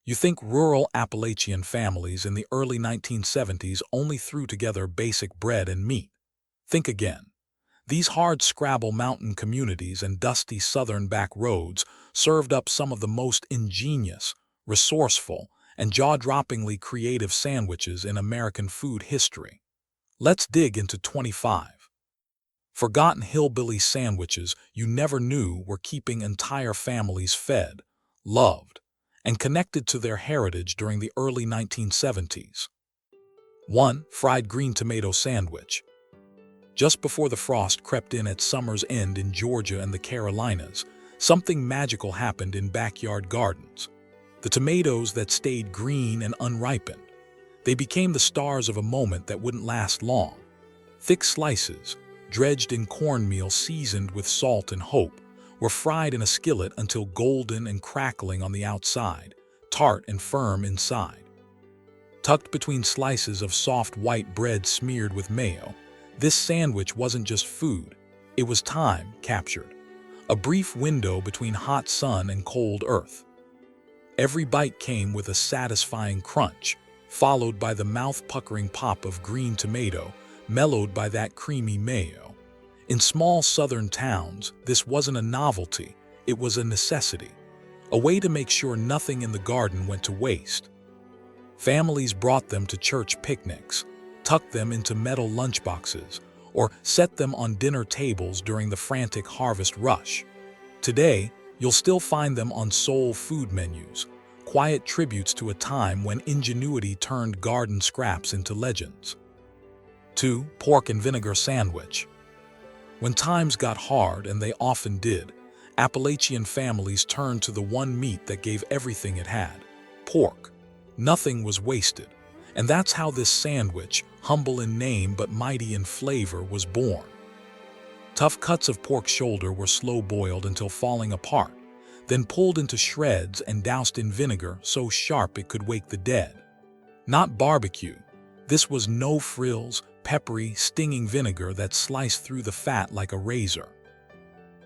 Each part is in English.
You think rural Appalachian families in the early 1970s only threw together basic bread and meat. Think again. These hard-scrabble mountain communities and dusty southern back roads served up some of the most ingenious, resourceful, and jaw-droppingly creative sandwiches in American food history. Let's dig into 25. Forgotten hillbilly sandwiches you never knew were keeping entire families fed, loved, and connected to their heritage during the early 1970s. 1. Fried green tomato sandwich. Just before the frost crept in at summer's end in Georgia and the Carolinas, something magical happened in backyard gardens. The tomatoes that stayed green and unripened. They became the stars of a moment that wouldn't last long. Thick slices, dredged in cornmeal seasoned with salt and hope, were fried in a skillet until golden and crackling on the outside, tart and firm inside. Tucked between slices of soft white bread smeared with mayo, this sandwich wasn't just food, it was time captured. A brief window between hot sun and cold earth. Every bite came with a satisfying crunch, followed by the mouth-puckering pop of green tomato, mellowed by that creamy mayo. In small southern towns, this wasn't a novelty, it was a necessity. A way to make sure nothing in the garden went to waste. Families brought them to church picnics, tucked them into metal lunchboxes, or set them on dinner tables during the frantic harvest rush. Today, you'll still find them on soul food menus, quiet tributes to a time when ingenuity turned garden scraps into legends. 2. Pork and vinegar sandwich. When times got hard, and they often did, Appalachian families turned to the one meat that gave everything it had: pork. Nothing was wasted, and that's how this sandwich, humble in name but mighty in flavor, was born. Tough cuts of pork shoulder were slow-boiled until falling apart, then pulled into shreds and doused in vinegar so sharp it could wake the dead. Not barbecue. This was no-frills, peppery, stinging vinegar that sliced through the fat like a razor.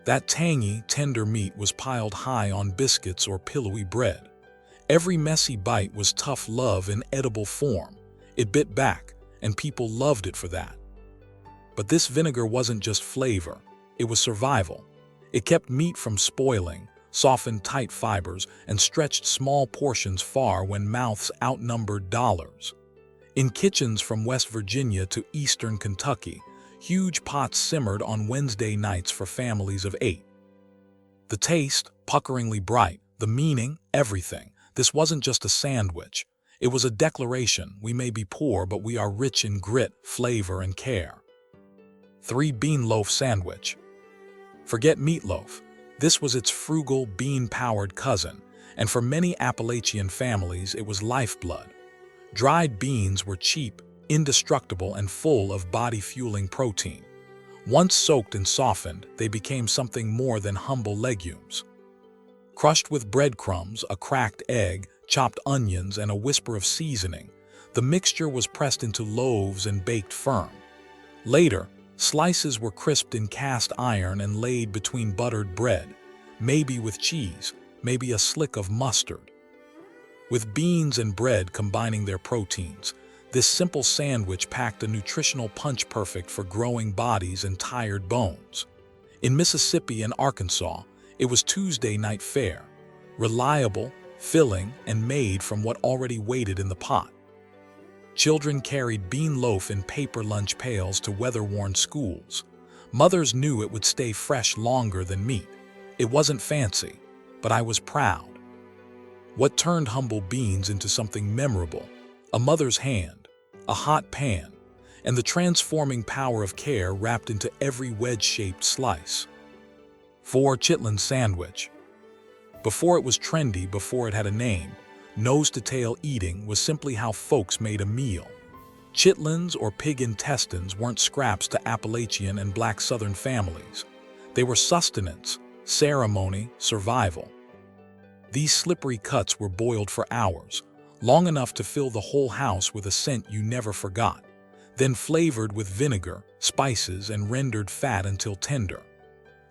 That tangy, tender meat was piled high on biscuits or pillowy bread. Every messy bite was tough love in edible form. It bit back, and people loved it for that. But this vinegar wasn't just flavor, it was survival. It kept meat from spoiling, softened tight fibers, and stretched small portions far when mouths outnumbered dollars. In kitchens from West Virginia to eastern Kentucky, huge pots simmered on Wednesday nights for families of 8. The taste, puckeringly bright, the meaning, everything. This wasn't just a sandwich. It was a declaration: we may be poor, but we are rich in grit, flavor, and care. 3. Bean loaf sandwich. Forget meatloaf. This was its frugal, bean-powered cousin, and for many Appalachian families it was lifeblood. Dried beans were cheap, indestructible, and full of body-fueling protein. Once soaked and softened, they became something more than humble legumes. Crushed with breadcrumbs, a cracked egg, chopped onions, and a whisper of seasoning, the mixture was pressed into loaves and baked firm. Later, slices were crisped in cast iron and laid between buttered bread, maybe with cheese, maybe a slick of mustard. With beans and bread combining their proteins, this simple sandwich packed a nutritional punch perfect for growing bodies and tired bones. In Mississippi and Arkansas, it was Tuesday night fare, reliable, filling, and made from what already waited in the pot. Children carried bean loaf in paper lunch pails to weather-worn schools. Mothers knew it would stay fresh longer than meat. It wasn't fancy, but I was proud. What turned humble beans into something memorable? A mother's hand, a hot pan, and the transforming power of care wrapped into every wedge-shaped slice. 4. Chitlin sandwich. Before it was trendy, before it had a name, nose-to-tail eating was simply how folks made a meal. Chitlins, or pig intestines, weren't scraps to Appalachian and Black Southern families. They were sustenance, ceremony, survival. These slippery cuts were boiled for hours, long enough to fill the whole house with a scent you never forgot, then flavored with vinegar, spices, and rendered fat until tender.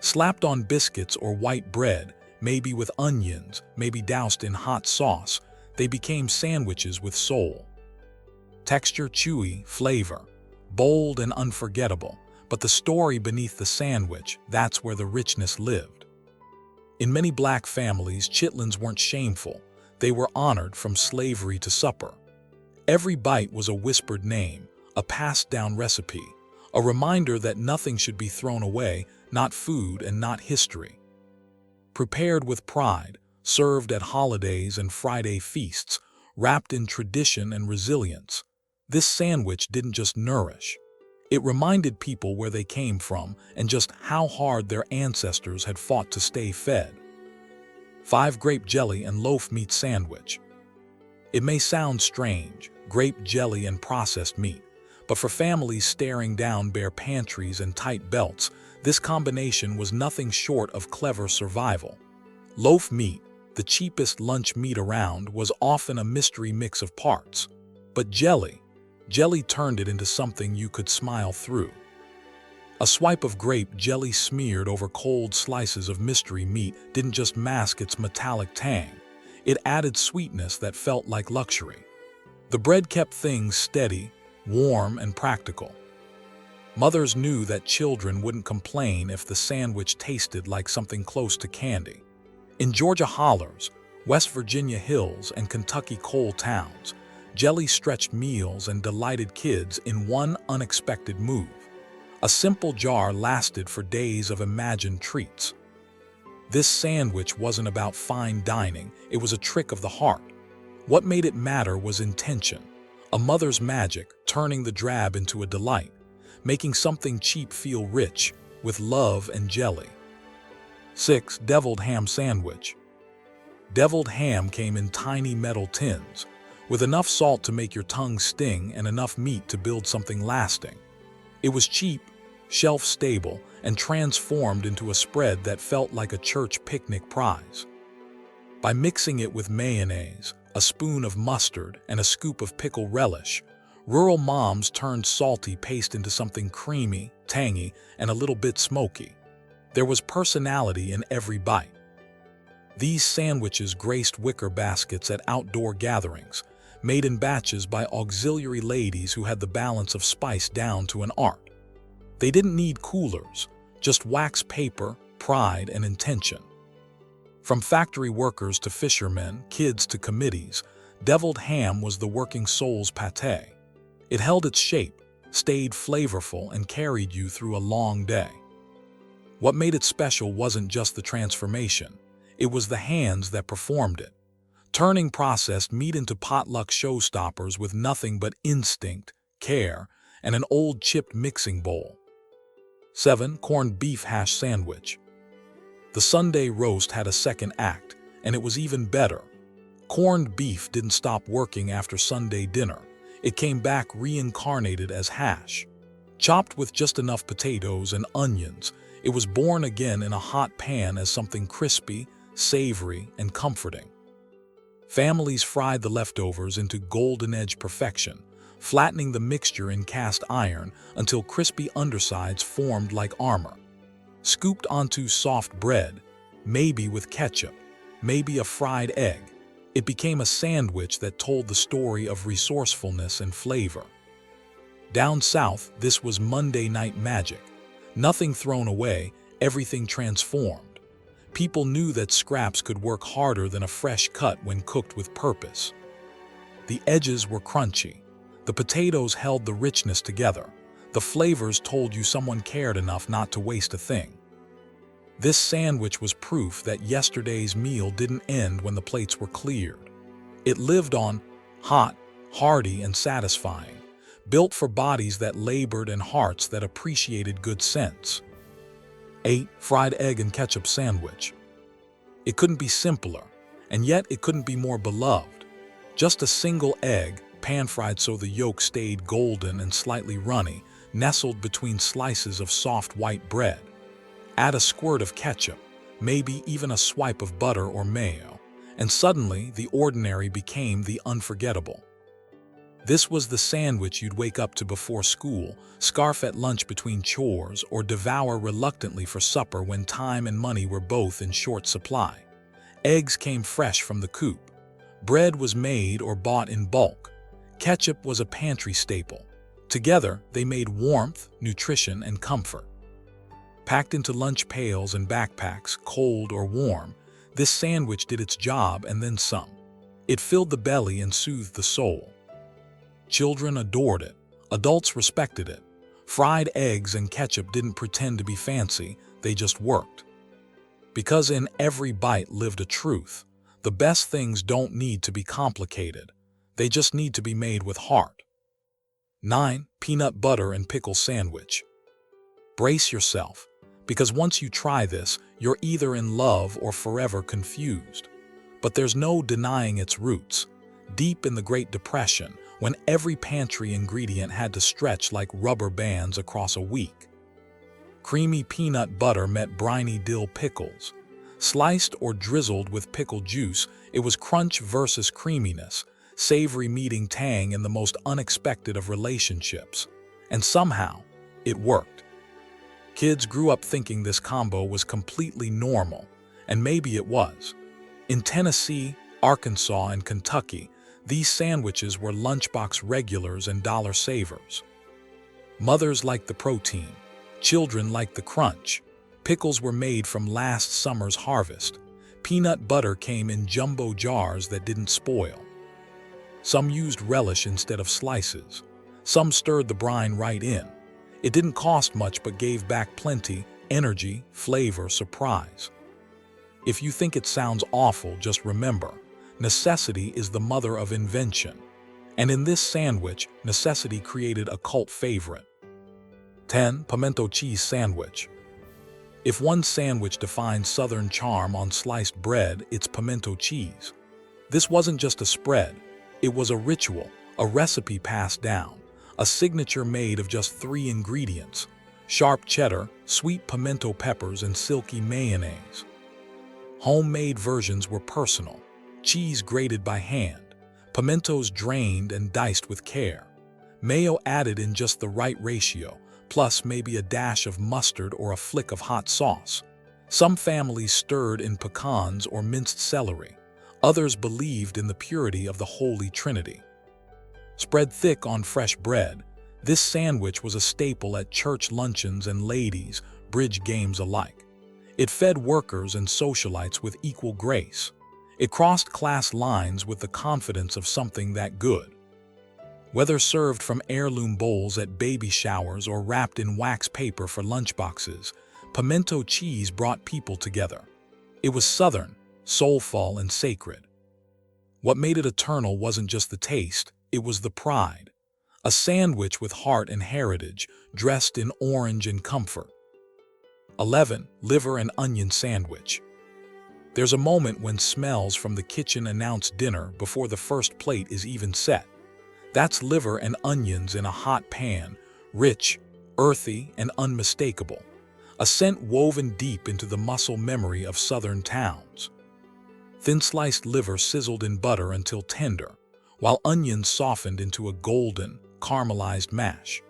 Slapped on biscuits or white bread, maybe with onions, maybe doused in hot sauce, They became sandwiches with soul. Texture chewy, flavor, bold and unforgettable, but the story beneath the sandwich, that's where the richness lived. In many black families, chitlins weren't shameful. They were honored from slavery to supper. Every bite was a whispered name, a passed-down recipe, a reminder that nothing should be thrown away, not food and not history. Prepared with pride, served at holidays and Friday feasts, wrapped in tradition and resilience, this sandwich didn't just nourish. It reminded people where they came from and just how hard their ancestors had fought to stay fed. 5 grape jelly and loaf meat sandwich. It may sound strange, grape jelly and processed meat, but for families staring down bare pantries and tight belts, this combination was nothing short of clever survival. Loaf meat, the cheapest lunch meat around, was often a mystery mix of parts. But jelly turned it into something you could smile through. A swipe of grape jelly smeared over cold slices of mystery meat didn't just mask its metallic tang, it added sweetness that felt like luxury. The bread kept things steady, warm, and practical. Mothers knew that children wouldn't complain if the sandwich tasted like something close to candy. In Georgia hollers, West Virginia hills, and Kentucky coal towns, jelly stretched meals and delighted kids in one unexpected move. A simple jar lasted for days of imagined treats. This sandwich wasn't about fine dining, it was a trick of the heart. What made it matter was intention, a mother's magic turning the drab into a delight, making something cheap feel rich with love and jelly. 6. Deviled ham sandwich. Deviled ham came in tiny metal tins, with enough salt to make your tongue sting and enough meat to build something lasting. It was cheap, shelf-stable, and transformed into a spread that felt like a church picnic prize. By mixing it with mayonnaise, a spoon of mustard, and a scoop of pickle relish, rural moms turned salty paste into something creamy, tangy, and a little bit smoky. There was personality in every bite. These sandwiches graced wicker baskets at outdoor gatherings, made in batches by auxiliary ladies who had the balance of spice down to an art. They didn't need coolers, just wax paper, pride, and intention. From factory workers to fishermen, kids to committees, deviled ham was the working soul's pâté. It held its shape, stayed flavorful, and carried you through a long day. What made it special wasn't just the transformation, it was the hands that performed it, turning processed meat into potluck showstoppers with nothing but instinct, care, and an old chipped mixing bowl. 7. Corned beef hash sandwich. The Sunday roast had a second act, and it was even better. Corned beef didn't stop working after Sunday dinner. It came back reincarnated as hash. Chopped with just enough potatoes and onions, it was born again in a hot pan as something crispy, savory, and comforting. Families fried the leftovers into golden-edge perfection, flattening the mixture in cast iron until crispy undersides formed like armor. Scooped onto soft bread, maybe with ketchup, maybe a fried egg, it became a sandwich that told the story of resourcefulness and flavor. Down south, this was Monday night magic. Nothing thrown away, everything transformed. People knew that scraps could work harder than a fresh cut when cooked with purpose. The edges were crunchy. The potatoes held the richness together. The flavors told you someone cared enough not to waste a thing. This sandwich was proof that yesterday's meal didn't end when the plates were cleared. It lived on, hot, hearty, and satisfying, built for bodies that labored and hearts that appreciated good sense. 8. Fried egg and ketchup sandwich. It couldn't be simpler, and yet it couldn't be more beloved. Just a single egg, pan-fried so the yolk stayed golden and slightly runny, nestled between slices of soft white bread. Add a squirt of ketchup, maybe even a swipe of butter or mayo, and suddenly the ordinary became the unforgettable. This was the sandwich you'd wake up to before school, scarf at lunch between chores, or devour reluctantly for supper when time and money were both in short supply. Eggs came fresh from the coop. Bread was made or bought in bulk. Ketchup was a pantry staple. Together, they made warmth, nutrition, and comfort. Packed into lunch pails and backpacks, cold or warm, this sandwich did its job and then some. It filled the belly and soothed the soul. Children adored it. Adults respected it. Fried eggs and ketchup didn't pretend to be fancy, they just worked. Because in every bite lived a truth. The best things don't need to be complicated. They just need to be made with heart. 9. Peanut butter and pickle sandwich. Brace yourself, because once you try this, you're either in love or forever confused. But there's no denying its roots. Deep in the Great Depression, when every pantry ingredient had to stretch like rubber bands across a week. Creamy peanut butter met briny dill pickles. Sliced or drizzled with pickle juice, it was crunch versus creaminess, savory meeting tang in the most unexpected of relationships. And somehow, it worked. Kids grew up thinking this combo was completely normal, and maybe it was. In Tennessee, Arkansas, and Kentucky, these sandwiches were lunchbox regulars and dollar savers. Mothers liked the protein. Children liked the crunch. Pickles were made from last summer's harvest. Peanut butter came in jumbo jars that didn't spoil. Some used relish instead of slices. Some stirred the brine right in. It didn't cost much but gave back plenty, energy, flavor, surprise. If you think it sounds awful, just remember, necessity is the mother of invention. And in this sandwich, necessity created a cult favorite. 10. Pimento cheese sandwich. If one sandwich defines Southern charm on sliced bread, it's pimento cheese. This wasn't just a spread. It was a ritual, a recipe passed down, a signature made of just 3 ingredients: sharp cheddar, sweet pimento peppers, and silky mayonnaise. Homemade versions were personal. Cheese grated by hand, pimentos drained and diced with care, mayo added in just the right ratio, plus maybe a dash of mustard or a flick of hot sauce. Some families stirred in pecans or minced celery. Others believed in the purity of the Holy Trinity. Spread thick on fresh bread, this sandwich was a staple at church luncheons and ladies' bridge games alike. It fed workers and socialites with equal grace. It crossed class lines with the confidence of something that good. Whether served from heirloom bowls at baby showers or wrapped in wax paper for lunchboxes, pimento cheese brought people together. It was Southern, soulful, and sacred. What made it eternal wasn't just the taste, it was the pride. A sandwich with heart and heritage, dressed in orange and comfort. 11. Liver and onion sandwich. There's a moment when smells from the kitchen announce dinner before the first plate is even set. That's liver and onions in a hot pan, rich, earthy, and unmistakable. A scent woven deep into the muscle memory of Southern towns. Thin-sliced liver sizzled in butter until tender, while onions softened into a golden, caramelized mash.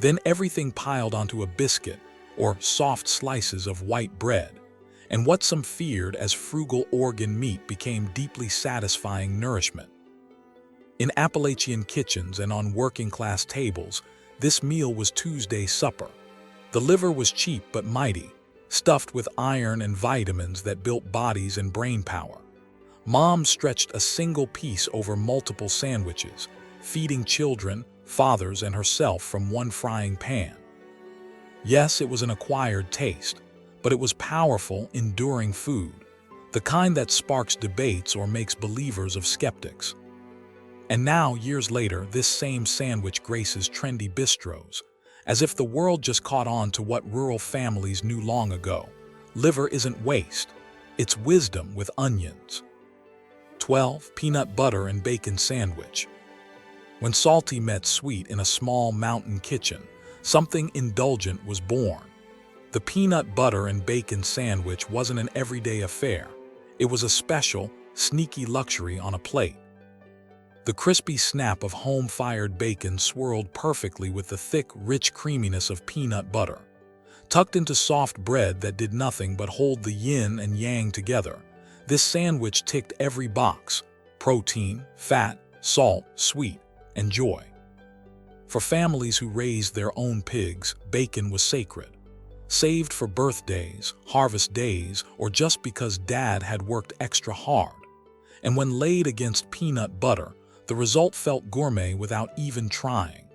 Then everything piled onto a biscuit, or soft slices of white bread, and what some feared as frugal organ meat became deeply satisfying nourishment. In Appalachian kitchens and on working-class tables, this meal was Tuesday supper. The liver was cheap but mighty, stuffed with iron and vitamins that built bodies and brain power. Mom stretched a single piece over multiple sandwiches, feeding children, fathers, and herself from one frying pan. Yes, it was an acquired taste, but it was powerful, enduring food, the kind that sparks debates or makes believers of skeptics. And now, years later, this same sandwich graces trendy bistros, as if the world just caught on to what rural families knew long ago. Liver isn't waste, it's wisdom with onions. 12. Peanut butter and bacon sandwich. When salty met sweet in a small mountain kitchen, something indulgent was born. The peanut butter and bacon sandwich wasn't an everyday affair. It was a special, sneaky luxury on a plate. The crispy snap of home-fired bacon swirled perfectly with the thick, rich creaminess of peanut butter. Tucked into soft bread that did nothing but hold the yin and yang together, this sandwich ticked every box: protein, fat, salt, sweet, and joy. For families who raised their own pigs, bacon was sacred. Saved for birthdays, harvest days, or just because Dad had worked extra hard. And when laid against peanut butter, the result felt gourmet without even trying.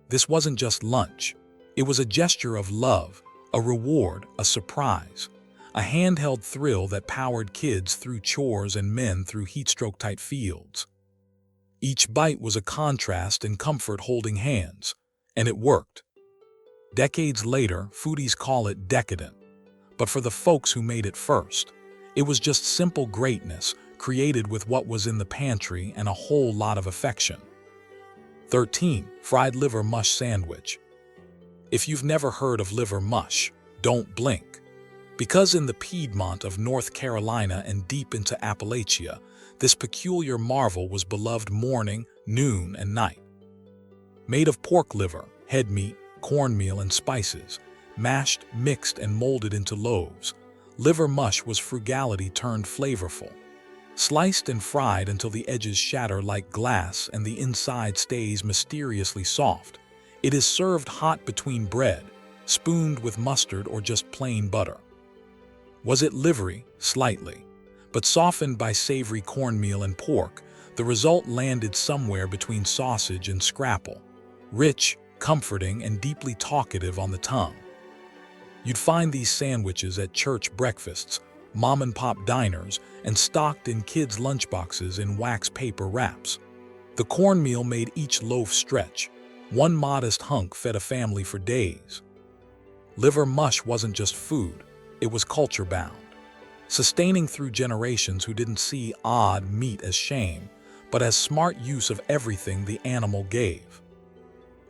This wasn't just lunch. It was a gesture of love, a reward, a surprise, a handheld thrill that powered kids through chores and men through heatstroke-tight fields. Each bite was a contrast and comfort holding hands, and it worked. Decades later, foodies call it decadent, but for the folks who made it first, it was just simple greatness created with what was in the pantry and a whole lot of affection. 13. Fried liver mush sandwich. If you've never heard of liver mush, don't blink. Because in the Piedmont of North Carolina and deep into Appalachia, this peculiar marvel was beloved morning, noon, and night. Made of pork liver, head meat, cornmeal, and spices, mashed, mixed, and molded into loaves, liver mush was frugality turned flavorful. Sliced and fried until the edges shatter like glass and the inside stays mysteriously soft, it is served hot between bread, spooned with mustard or just plain butter. Was it livery? Slightly. But softened by savory cornmeal and pork, the result landed somewhere between sausage and scrapple. Rich, comforting, and deeply talkative on the tongue. You'd find these sandwiches at church breakfasts, mom-and-pop diners, and stocked in kids' lunchboxes in wax paper wraps. The cornmeal made each loaf stretch. One modest hunk fed a family for days. Liver mush wasn't just food, it was culture-bound, sustaining through generations who didn't see odd meat as shame, but as smart use of everything the animal gave.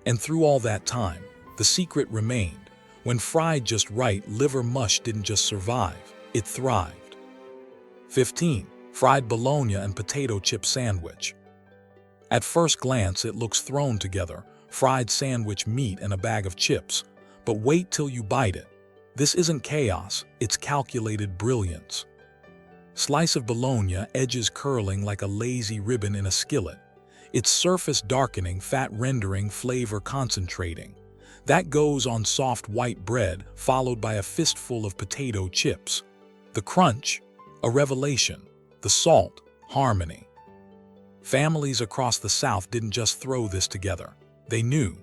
And through all that time, the secret remained. When fried just right, liver mush didn't just survive, it thrived. 15. Fried bologna and potato chip sandwich. At first glance, it looks thrown together, fried sandwich meat and a bag of chips. But wait till you bite it. This isn't chaos, it's calculated brilliance. Slice of bologna, edges curling like a lazy ribbon in a skillet. Its surface darkening, fat rendering, flavor concentrating. That goes on soft white bread, followed by a fistful of potato chips. The crunch, a revelation. The salt, harmony. Families across the South didn't just throw this together. They knew.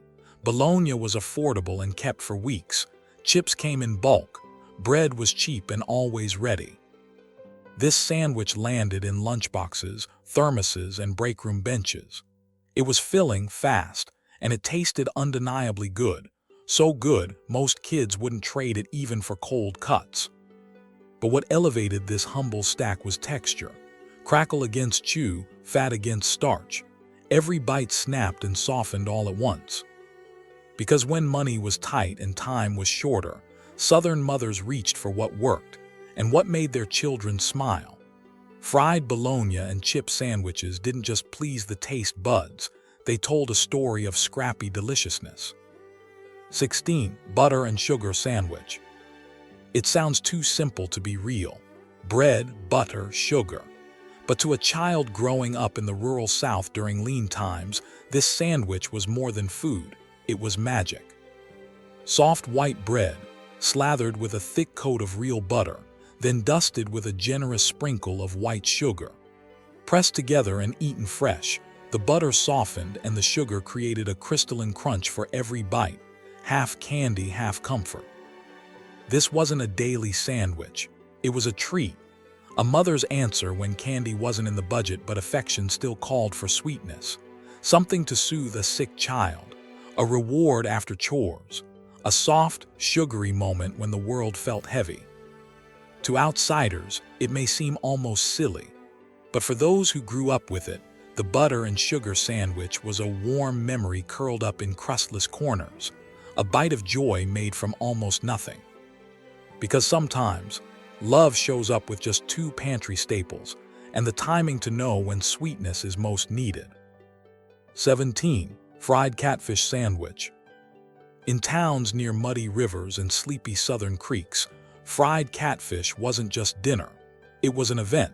Bologna was affordable and kept for weeks. Chips came in bulk. Bread was cheap and always ready. This sandwich landed in lunchboxes, thermoses, and breakroom benches. It was filling, fast, and it tasted undeniably good. So good, most kids wouldn't trade it even for cold cuts. But what elevated this humble stack was texture. Crackle against chew, fat against starch. Every bite snapped and softened all at once. Because when money was tight and time was shorter, Southern mothers reached for what worked and what made their children smile. Fried bologna and chip sandwiches didn't just please the taste buds, they told a story of scrappy deliciousness. 16. Butter and sugar sandwich. It sounds too simple to be real. Bread, butter, sugar. But to a child growing up in the rural South during lean times, this sandwich was more than food. It was magic. Soft white bread, slathered with a thick coat of real butter, then dusted with a generous sprinkle of white sugar. Pressed together and eaten fresh, the butter softened and the sugar created a crystalline crunch for every bite, half candy, half comfort. This wasn't a daily sandwich. It was a treat. A mother's answer when candy wasn't in the budget but affection still called for sweetness. Something to soothe a sick child. A reward after chores, a soft, sugary moment when the world felt heavy. To outsiders, it may seem almost silly, but for those who grew up with it, the butter and sugar sandwich was a warm memory curled up in crustless corners, a bite of joy made from almost nothing. Because sometimes, love shows up with just two pantry staples, and the timing to know when sweetness is most needed. 17. Fried catfish sandwich. In towns near muddy rivers and sleepy southern creeks, fried catfish wasn't just dinner. It was an event,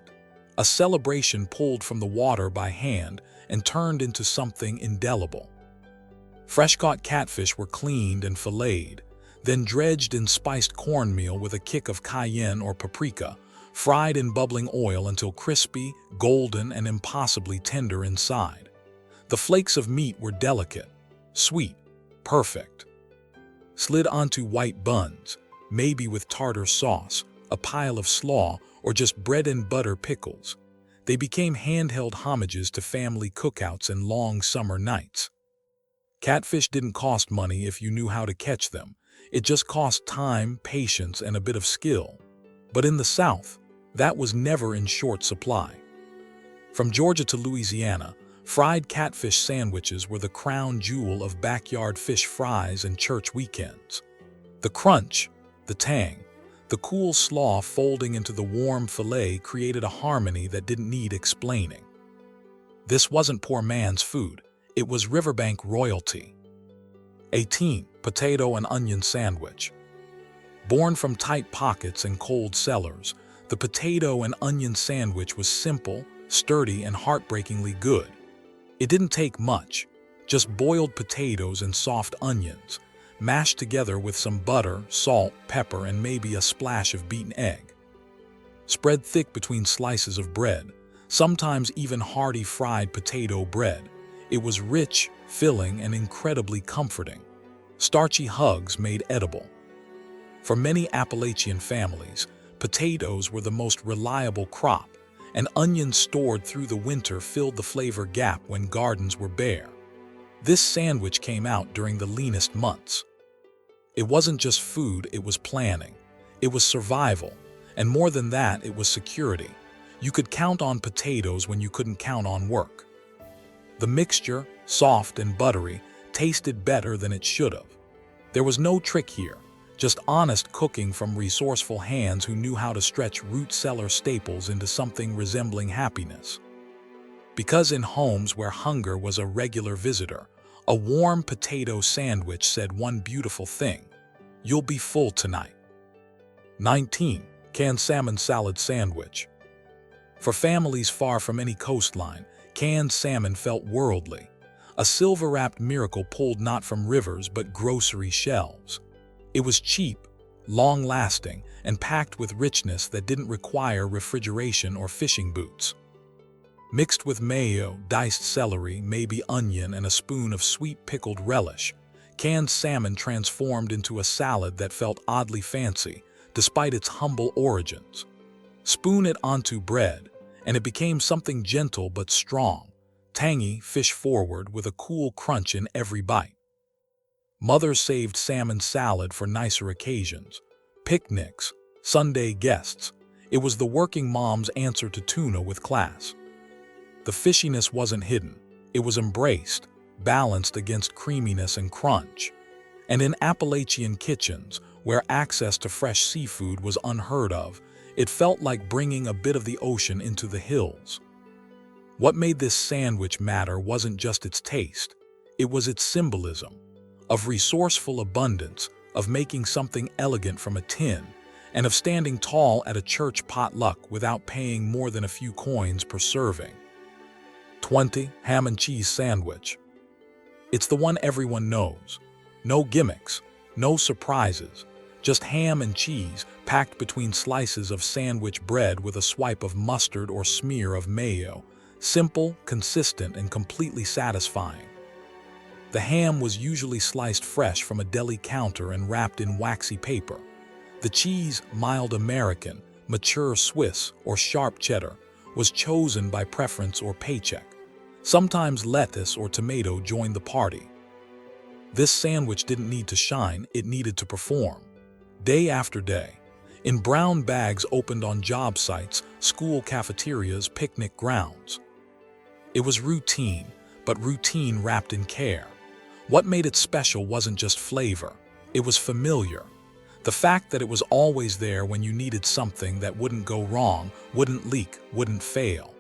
a celebration pulled from the water by hand and turned into something indelible. Fresh-caught catfish were cleaned and filleted, then dredged in spiced cornmeal with a kick of cayenne or paprika, fried in bubbling oil until crispy, golden, and impossibly tender inside. The flakes of meat were delicate, sweet, perfect. Slid onto white buns, maybe with tartar sauce, a pile of slaw, or just bread and butter pickles. They became handheld homages to family cookouts and long summer nights. Catfish didn't cost money if you knew how to catch them. It just cost time, patience, and a bit of skill. But in the South, that was never in short supply. From Georgia to Louisiana, fried catfish sandwiches were the crown jewel of backyard fish fries and church weekends. The crunch, the tang, the cool slaw folding into the warm fillet created a harmony that didn't need explaining. This wasn't poor man's food. It was riverbank royalty. 18. Potato and onion sandwich. Born from tight pockets and cold cellars, the potato and onion sandwich was simple, sturdy, and heartbreakingly good. It didn't take much, just boiled potatoes and soft onions, mashed together with some butter, salt, pepper, and maybe a splash of beaten egg. Spread thick between slices of bread, sometimes even hearty fried potato bread. It was rich, filling, and incredibly comforting. Starchy hugs made edible. For many Appalachian families, potatoes were the most reliable crop, and onions stored through the winter filled the flavor gap when gardens were bare. This sandwich came out during the leanest months. It wasn't just food, it was planning. It was survival, and more than that, it was security. You could count on potatoes when you couldn't count on work. The mixture, soft and buttery, tasted better than it should have. There was no trick here, just honest cooking from resourceful hands who knew how to stretch root-cellar staples into something resembling happiness. Because in homes where hunger was a regular visitor, a warm potato sandwich said one beautiful thing: "You'll be full tonight." 19. Canned salmon salad sandwich. For families far from any coastline, canned salmon felt worldly, a silver-wrapped miracle pulled not from rivers but grocery shelves. It was cheap, long-lasting, and packed with richness that didn't require refrigeration or fishing boots. Mixed with mayo, diced celery, maybe onion, and a spoon of sweet pickled relish, canned salmon transformed into a salad that felt oddly fancy, despite its humble origins. Spoon it onto bread, and it became something gentle but strong, tangy, fish-forward, with a cool crunch in every bite. Mothers saved salmon salad for nicer occasions, picnics, Sunday guests. It was the working mom's answer to tuna with class. The fishiness wasn't hidden. It was embraced, balanced against creaminess and crunch. And in Appalachian kitchens, where access to fresh seafood was unheard of, it felt like bringing a bit of the ocean into the hills. What made this sandwich matter wasn't just its taste. It was its symbolism, of resourceful abundance, of making something elegant from a tin, and of standing tall at a church potluck without paying more than a few coins per serving. 20. Ham and cheese sandwich. It's the one everyone knows. No gimmicks, no surprises, just ham and cheese packed between slices of sandwich bread with a swipe of mustard or smear of mayo. Simple, consistent, and completely satisfying. The ham was usually sliced fresh from a deli counter and wrapped in waxy paper. The cheese, mild American, mature Swiss, or sharp cheddar, was chosen by preference or paycheck. Sometimes lettuce or tomato joined the party. This sandwich didn't need to shine, it needed to perform. Day after day, in brown bags opened on job sites, school cafeterias, picnic grounds. It was routine, but routine wrapped in care. What made it special wasn't just flavor, it was familiar. The fact that it was always there when you needed something that wouldn't go wrong, wouldn't leak, wouldn't fail.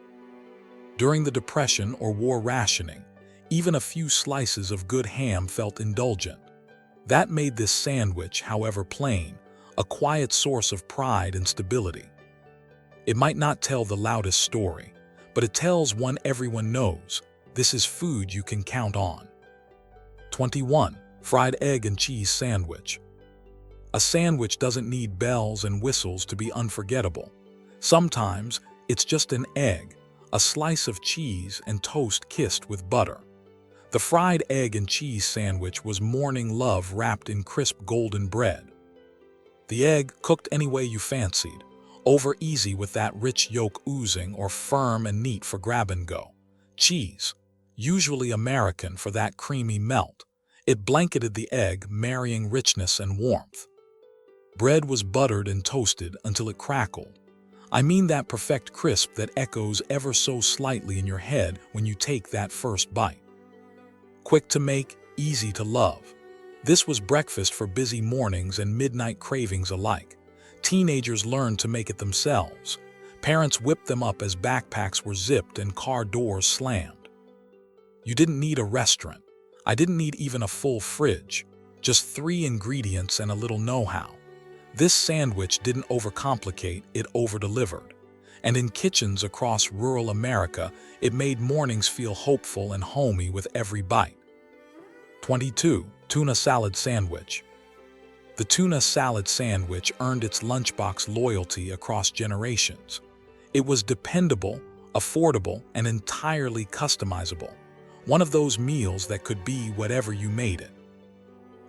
During the Depression or war rationing, even a few slices of good ham felt indulgent. That made this sandwich, however plain, a quiet source of pride and stability. It might not tell the loudest story, but it tells one everyone knows. This is food you can count on. 21. Fried egg and cheese sandwich. A sandwich doesn't need bells and whistles to be unforgettable. Sometimes it's just an egg, a slice of cheese, and toast kissed with butter. The fried egg and cheese sandwich was morning love wrapped in crisp golden bread. The egg cooked any way you fancied, over easy with that rich yolk oozing, or firm and neat for grab and go. Cheese, usually American for that creamy melt. It blanketed the egg, marrying richness and warmth. Bread was buttered and toasted until it crackled. I mean that perfect crisp that echoes ever so slightly in your head when you take that first bite. Quick to make, easy to love. This was breakfast for busy mornings and midnight cravings alike. Teenagers learned to make it themselves. Parents whipped them up as backpacks were zipped and car doors slammed. You didn't need a restaurant. I didn't need even a full fridge. Just 3 ingredients and a little know-how. This sandwich didn't overcomplicate, it over-delivered. And in kitchens across rural America, it made mornings feel hopeful and homey with every bite. 22. Tuna salad sandwich. The tuna salad sandwich earned its lunchbox loyalty across generations. It was dependable, affordable, and entirely customizable. One of those meals that could be whatever you made it.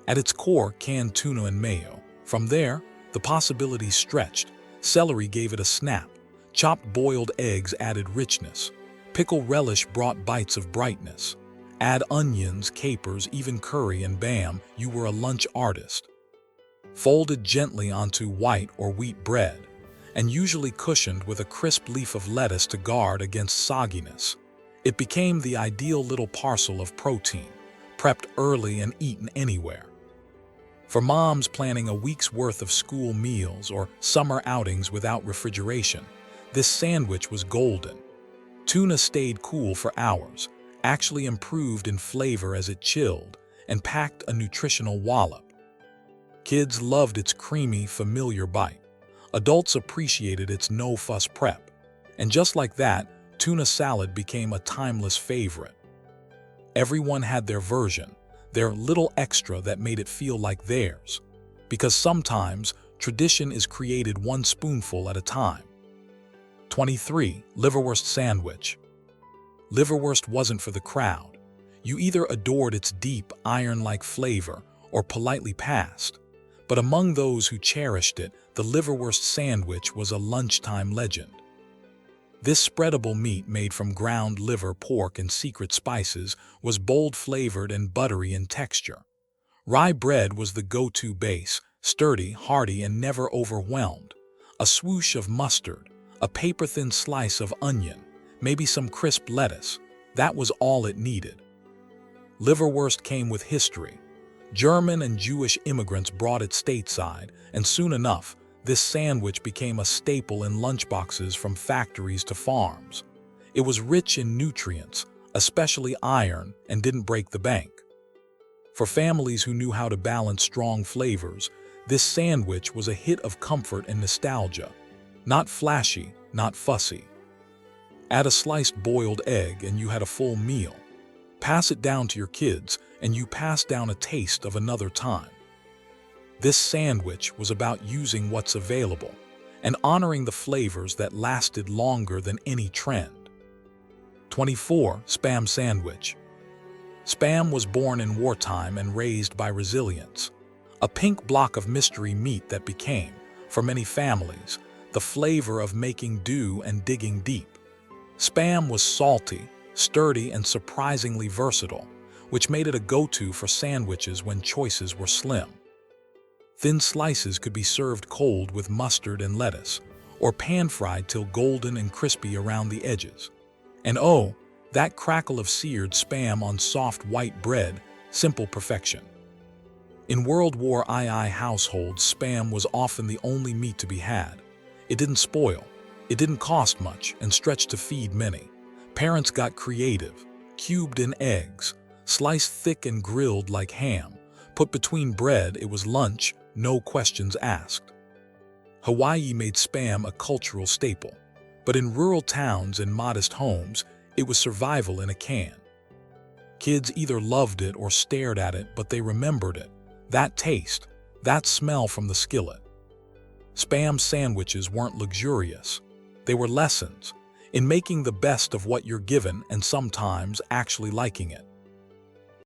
At its core, canned tuna and mayo. From there, the possibilities stretched. Celery gave it a snap. Chopped boiled eggs added richness. Pickle relish brought bites of brightness. Add onions, capers, even curry, and bam, you were a lunch artist. Folded gently onto white or wheat bread, and usually cushioned with a crisp leaf of lettuce to guard against sogginess. It became the ideal little parcel of protein, prepped early and eaten anywhere. For moms planning a week's worth of school meals or summer outings without refrigeration, this sandwich was golden. Tuna stayed cool for hours, actually improved in flavor as it chilled, and packed a nutritional wallop. Kids loved its creamy, familiar bite. Adults appreciated its no-fuss prep. And just like that, tuna salad became a timeless favorite. Everyone had their version, their little extra that made it feel like theirs. Because sometimes, tradition is created one spoonful at a time. 23. Liverwurst sandwich. Liverwurst wasn't for the crowd. You either adored its deep, iron-like flavor or politely passed. But among those who cherished it, the liverwurst sandwich was a lunchtime legend. This spreadable meat made from ground liver, pork, and secret spices was bold-flavored and buttery in texture. Rye bread was the go-to base, sturdy, hearty, and never overwhelmed. A swoosh of mustard, a paper-thin slice of onion, maybe some crisp lettuce. That was all it needed. Liverwurst came with history. German and Jewish immigrants brought it stateside, and soon enough, this sandwich became a staple in lunchboxes from factories to farms. It was rich in nutrients, especially iron, and didn't break the bank. For families who knew how to balance strong flavors, this sandwich was a hit of comfort and nostalgia. Not flashy, not fussy. Add a sliced boiled egg and you had a full meal. Pass it down to your kids and you pass down a taste of another time. This sandwich was about using what's available and honoring the flavors that lasted longer than any trend. 24. Spam sandwich. Spam was born in wartime and raised by resilience. A pink block of mystery meat that became, for many families, the flavor of making do and digging deep. Spam was salty, sturdy, and surprisingly versatile, which made it a go-to for sandwiches when choices were slim. Thin slices could be served cold with mustard and lettuce, or pan-fried till golden and crispy around the edges. And oh, that crackle of seared spam on soft white bread, simple perfection. In World War II households, spam was often the only meat to be had. It didn't spoil, it didn't cost much, and stretched to feed many. Parents got creative, cubed in eggs, sliced thick and grilled like ham. Put between bread, it was lunch, no questions asked. Hawaii made spam a cultural staple. But in rural towns and modest homes, it was survival in a can. Kids either loved it or stared at it, but they remembered it. That taste, that smell from the skillet. Spam sandwiches weren't luxurious. They were lessons in making the best of what you're given and sometimes actually liking it.